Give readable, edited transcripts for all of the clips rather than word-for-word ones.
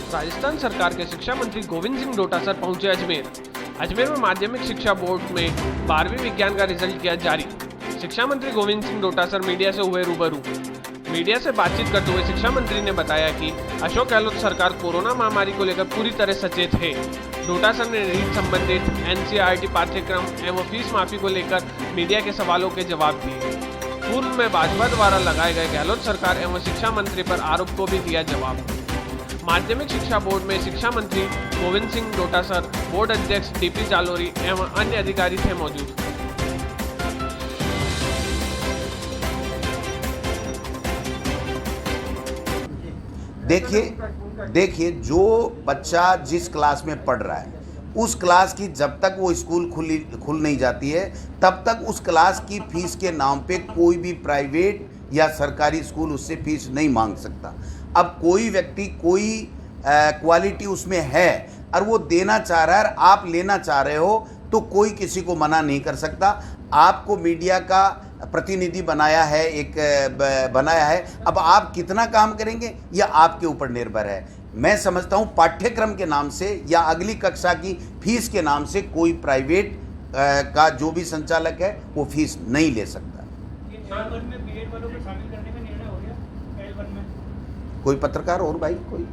राजस्थान सरकार के शिक्षा मंत्री गोविंद सिंह डोटासर पहुंचे अजमेर में माध्यमिक शिक्षा बोर्ड में 12वीं विज्ञान का रिजल्ट किया जारी। शिक्षा मंत्री गोविंद सिंह डोटासर मीडिया से हुए रूबरू। मीडिया से बातचीत करते हुए शिक्षा मंत्री ने बताया कि अशोक गहलोत सरकार कोरोना महामारी को लेकर पूरी तरह सचेत है। डोटासर ने नीट संबंधित एनसीईआरटी पाठ्यक्रम एवं फीस माफी को लेकर मीडिया के सवालों के जवाब दिए। पूर्व में भाजपा द्वारा लगाए गए गहलोत सरकार एवं शिक्षा मंत्री पर आरोप को भी दिया जवाब। माध्यमिक शिक्षा बोर्ड में शिक्षा मंत्री गोविंद सिंह डोटासर, बोर्ड अध्यक्ष डीपी जालोरी एवं अन्य अधिकारी थे मौजूद। देखिए जो बच्चा जिस क्लास में पढ़ रहा है उस क्लास की जब तक वो स्कूल खुल नहीं जाती है तब तक उस क्लास की फीस के नाम पे कोई भी प्राइवेट या सरकारी स्कूल उससे फीस नहीं मांग सकता। अब कोई व्यक्ति कोई क्वालिटी उसमें है और वो देना चाह रहा है और आप लेना चाह रहे हो तो कोई किसी को मना नहीं कर सकता। आपको मीडिया का प्रतिनिधि बनाया है, अब आप कितना काम करेंगे यह आपके ऊपर निर्भर है। मैं समझता हूं पाठ्यक्रम के नाम से या अगली कक्षा की फीस के नाम से कोई प्राइवेट का जो भी संचालक है वो फीस नहीं ले सकता। कोई पत्रकार और भाई कोई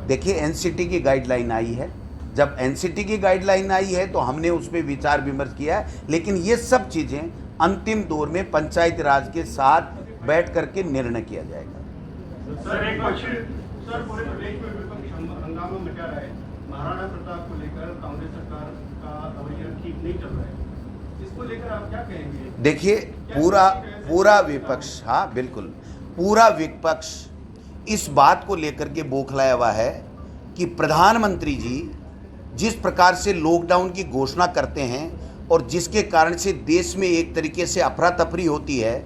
देखिए एनसीटी की गाइडलाइन आई है। जब एनसीटी की गाइडलाइन आई है तो हमने उस पर विचार विमर्श किया है, लेकिन ये सब चीज़ें अंतिम दौर में पंचायती राज के साथ बैठ करके निर्णय किया जाएगा। सर एक सर पूरे प्रदेश में विपक्ष हंगामा मचा रहा है। महाराणा प्रताप को लेकर कांग्रेस सरकार का रवैया ठीक नहीं चल रहा है, इसको लेकर आप क्या कहेंगे? देखिए पूरा विपक्ष, हाँ बिल्कुल, पूरा विपक्ष इस बात को लेकर के बौखलाया हुआ है कि प्रधानमंत्री जी जिस प्रकार से लॉकडाउन की घोषणा करते हैं और जिसके कारण से देश में एक तरीके से अफरा तफरी होती है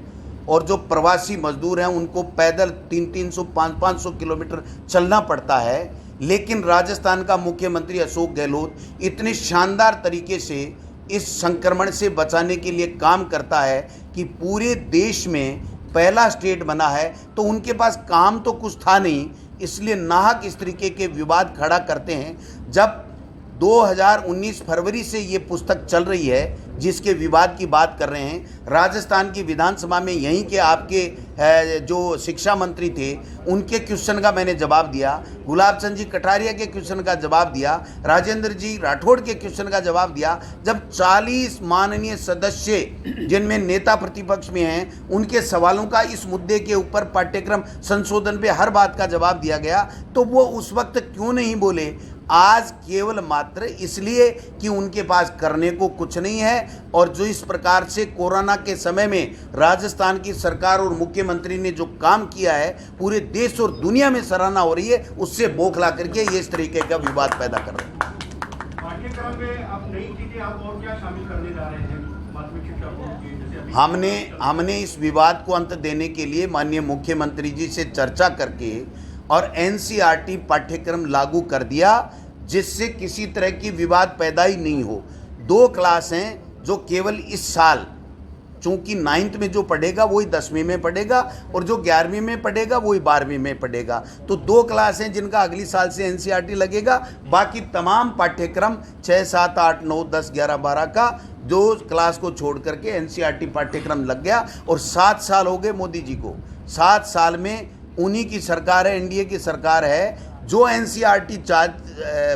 और जो प्रवासी मजदूर हैं उनको पैदल 300-300, 500-500 किलोमीटर चलना पड़ता है, लेकिन राजस्थान का मुख्यमंत्री अशोक गहलोत इतने शानदार तरीके से इस संक्रमण से बचाने के लिए काम करता है कि पूरे देश में पहला स्टेट बना है। तो उनके पास काम तो कुछ था नहीं, इसलिए नाहक इस तरीके के विवाद खड़ा करते हैं। जब 2019 फरवरी से ये पुस्तक चल रही है जिसके विवाद की बात कर रहे हैं, राजस्थान की विधानसभा में यहीं के आपके जो शिक्षा मंत्री थे उनके क्वेश्चन का मैंने जवाब दिया, गुलाब चंद जी कटारिया के क्वेश्चन का जवाब दिया, राजेंद्र जी राठौड़ के क्वेश्चन का जवाब दिया। जब 40 माननीय सदस्य जिनमें नेता प्रतिपक्ष में हैं उनके सवालों का इस मुद्दे के ऊपर पाठ्यक्रम संशोधन पे हर बात का जवाब दिया गया, तो वो उस वक्त क्यों नहीं बोले? आज केवल मात्र इसलिए कि उनके पास करने को कुछ नहीं है। और जो इस प्रकार से कोरोना के समय में राजस्थान की सरकार और मुख्यमंत्री ने जो काम किया है पूरे देश और दुनिया में सराहना हो रही है, उससे बौखला करके ये इस तरीके का विवाद पैदा कर रहे हैं। पाठ्यक्रम में आप नई चीजें आप और क्या शामिल करने जा रहे हैं माध्यमिक शिक्षा बोर्ड की? हमने इस विवाद को अंत देने के लिए माननीय मुख्यमंत्री जी से चर्चा करके और एनसीईआरटी पाठ्यक्रम लागू कर दिया जिससे किसी तरह की विवाद पैदा ही नहीं हो। 2 क्लास हैं जो केवल इस साल, चूंकि 9th में जो पढ़ेगा वही 10वीं में पढ़ेगा और जो 11वीं में पढ़ेगा वही 12वीं में पढ़ेगा। तो 2 क्लास हैं जिनका अगली साल से एनसीईआरटी लगेगा। बाकी तमाम पाठ्यक्रम 6, 7, 8, 9, 10, 11, 12 का 2 क्लास को छोड़ करके एनसीईआरटी पाठ्यक्रम लग गया। और 7 साल हो गए मोदी जी को, 7 साल में उन्हीं की सरकार है, एनडीए की सरकार है। जो एनसीईआरटी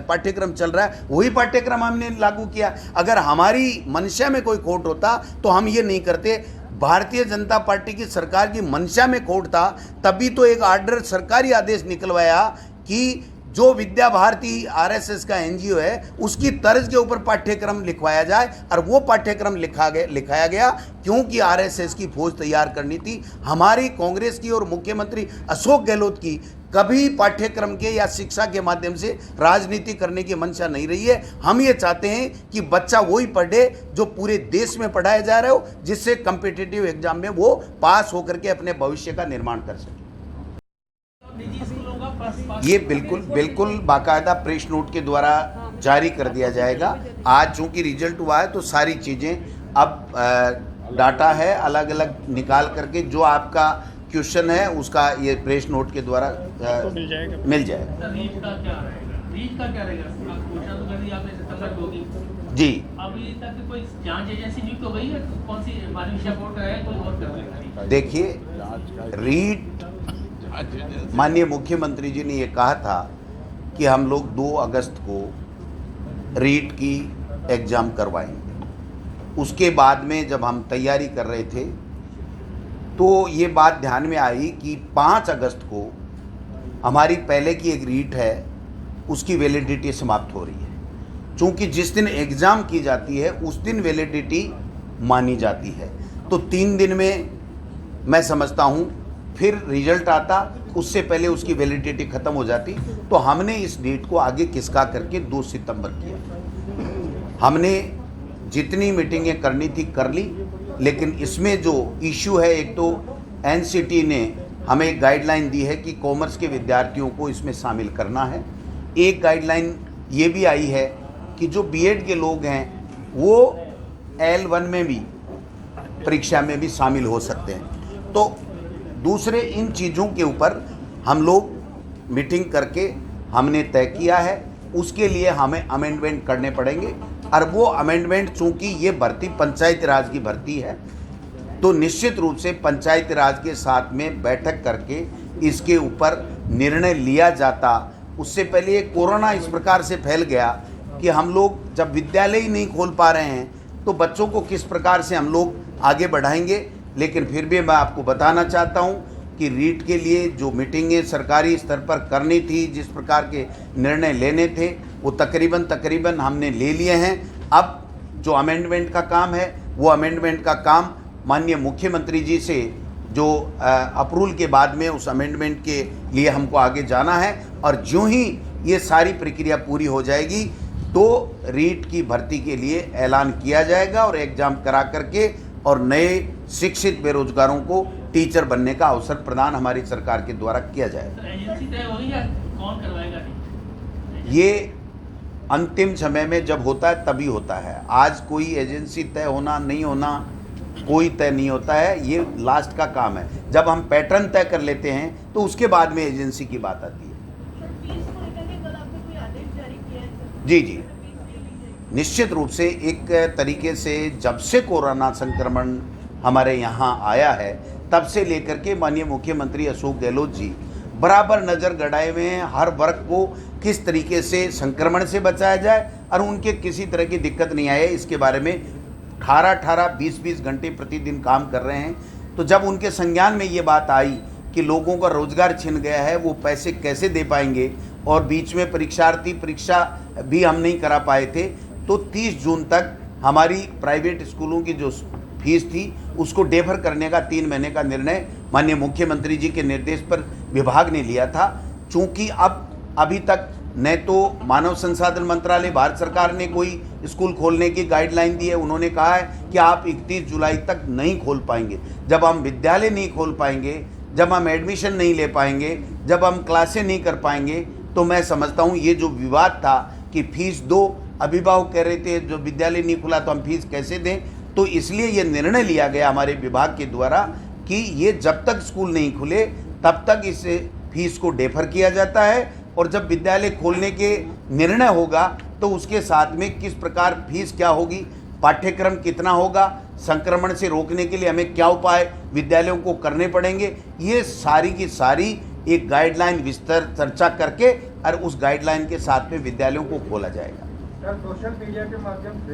पाठ्यक्रम चल रहा है वही पाठ्यक्रम हमने लागू किया। अगर हमारी मंशा में कोई खोट होता तो हम ये नहीं करते। भारतीय जनता पार्टी की सरकार की मंशा में खोट था तभी तो एक ऑर्डर, सरकारी आदेश निकलवाया कि जो विद्या भारती आरएसएस का एनजीओ है उसकी तर्ज के ऊपर पाठ्यक्रम लिखवाया जाए। और वो पाठ्यक्रम लिखाया गया क्योंकि आरएसएस की फौज तैयार करनी थी। हमारी कांग्रेस की और मुख्यमंत्री अशोक गहलोत की कभी पाठ्यक्रम के या शिक्षा के माध्यम से राजनीति करने की मंशा नहीं रही है। हम ये चाहते हैं कि बच्चा वही पढ़े जो पूरे देश में पढ़ाया जा रहा हो, जिससे कम्पिटिटिव एग्जाम में वो पास होकर के अपने भविष्य का निर्माण कर सके। ये बिल्कुल बाकायदा प्रेस नोट के द्वारा जारी कर दिया जाएगा। आज चूंकि रिजल्ट हुआ है तो सारी चीज़ें अब डाटा है, अलग अलग निकाल करके जो आपका क्वेश्चन है उसका ये प्रेस नोट के द्वारा मिल जाएगा। रीच का क्या रहेगा? रीच का क्या रहेगा? घोषणा तो कर दी आपने सितंबर में होगी। जी, अभी तक कोई जांच एजेंसी नियुक्त हो गई है? कौन सी मानवीय शिक्षा बोर्ड का है, कोई और कर रहा है? देखिए, रीट माननीय मुख्यमंत्री जी ने ये कहा था कि हम लोग 2 अगस्त को रीट की एग्ज़ाम करवाएंगे। उसके बाद में जब हम तैयारी कर रहे थे तो ये बात ध्यान में आई कि 5 अगस्त को हमारी पहले की एक रीट है उसकी वैलिडिटी समाप्त हो रही है। चूँकि जिस दिन एग्ज़ाम की जाती है उस दिन वैलिडिटी मानी जाती है, तो 3 दिन में मैं समझता हूँ फिर रिजल्ट आता, उससे पहले उसकी वैलिडिटी ख़त्म हो जाती। तो हमने इस डेट को आगे खिसका करके 2 सितंबर किया। हमने जितनी मीटिंगें करनी थी कर ली, लेकिन इसमें जो इशू है, एक तो एनसीटी ने हमें एक गाइडलाइन दी है कि कॉमर्स के विद्यार्थियों को इसमें शामिल करना है। एक गाइडलाइन ये भी आई है कि जो बीएड के लोग हैं वो L1 में भी परीक्षा में भी शामिल हो सकते हैं। तो दूसरे इन चीज़ों के ऊपर हम लोग मीटिंग करके हमने तय किया है, उसके लिए हमें अमेंडमेंट करने पड़ेंगे। और वो अमेंडमेंट, चूँकि ये भर्ती पंचायती राज की भर्ती है, तो निश्चित रूप से पंचायती राज के साथ में बैठक करके इसके ऊपर निर्णय लिया जाता। उससे पहले कोरोना इस प्रकार से फैल गया कि हम लोग जब विद्यालय ही नहीं खोल पा रहे हैं तो बच्चों को किस प्रकार से हम लोग आगे बढ़ाएंगे। लेकिन फिर भी मैं आपको बताना चाहता हूं कि रीट के लिए जो मीटिंगें सरकारी स्तर पर करनी थी, जिस प्रकार के निर्णय लेने थे, वो तकरीबन हमने ले लिए हैं। अब जो अमेंडमेंट का काम है वो अमेंडमेंट का काम माननीय मुख्यमंत्री जी से जो अप्रूवल के बाद में उस अमेंडमेंट के लिए हमको आगे जाना है। और जो ही ये सारी प्रक्रिया पूरी हो जाएगी तो रीट की भर्ती के लिए ऐलान किया जाएगा और एग्ज़ाम करा करके और नए शिक्षित बेरोजगारों को टीचर बनने का अवसर प्रदान हमारी सरकार के द्वारा किया जाएगा। एजेंसी तय होगी या कौन करवाएगा? ये अंतिम समय में जब होता है तभी होता है। आज कोई एजेंसी तय होना नहीं होना कोई तय नहीं होता है, ये लास्ट का काम है। जब हम पैटर्न तय कर लेते हैं तो उसके बाद में एजेंसी की बात आती है। जी, निश्चित रूप से एक तरीके से जब से कोरोना संक्रमण हमारे यहाँ आया है तब से लेकर के माननीय मुख्यमंत्री अशोक गहलोत जी बराबर नज़र गड़ाए हुए हैं हर वर्ग को किस तरीके से संक्रमण से बचाया जाए और उनके किसी तरह की दिक्कत नहीं आए, इसके बारे में 18-18, 20-20 घंटे प्रतिदिन काम कर रहे हैं। तो जब उनके संज्ञान में ये बात आई कि लोगों का रोजगार छिन गया है, वो पैसे कैसे दे पाएंगे, और बीच में परीक्षार्थी परीक्षा भी हम नहीं करा पाए थे, तो 30 जून तक हमारी प्राइवेट स्कूलों की जो फीस थी उसको डेफर करने का 3 महीने का निर्णय माननीय मुख्यमंत्री जी के निर्देश पर विभाग ने लिया था। चूँकि अभी तक न तो मानव संसाधन मंत्रालय भारत सरकार ने कोई स्कूल खोलने की गाइडलाइन दी है, उन्होंने कहा है कि आप 31 जुलाई तक नहीं खोल पाएंगे। जब हम विद्यालय नहीं खोल पाएंगे, जब हम एडमिशन नहीं ले पाएंगे, जब हम क्लासें नहीं कर पाएंगे, तो मैं समझता हूँ ये जो विवाद था कि फीस दो, अभिभावक कह रहे थे जो विद्यालय नहीं खुला तो हम फीस कैसे दें, तो इसलिए ये निर्णय लिया गया हमारे विभाग के द्वारा कि ये जब तक स्कूल नहीं खुले तब तक इस फीस को डेफर किया जाता है, और जब विद्यालय खोलने के निर्णय होगा तो उसके साथ में किस प्रकार फीस क्या होगी, पाठ्यक्रम कितना होगा, संक्रमण से रोकने के लिए हमें क्या उपाय विद्यालयों को करने पड़ेंगे, ये सारी की सारी एक गाइडलाइन विस्तार चर्चा करके और उस गाइडलाइन के साथ में विद्यालयों को खोला जाएगा। सोशल मीडिया के माध्यम से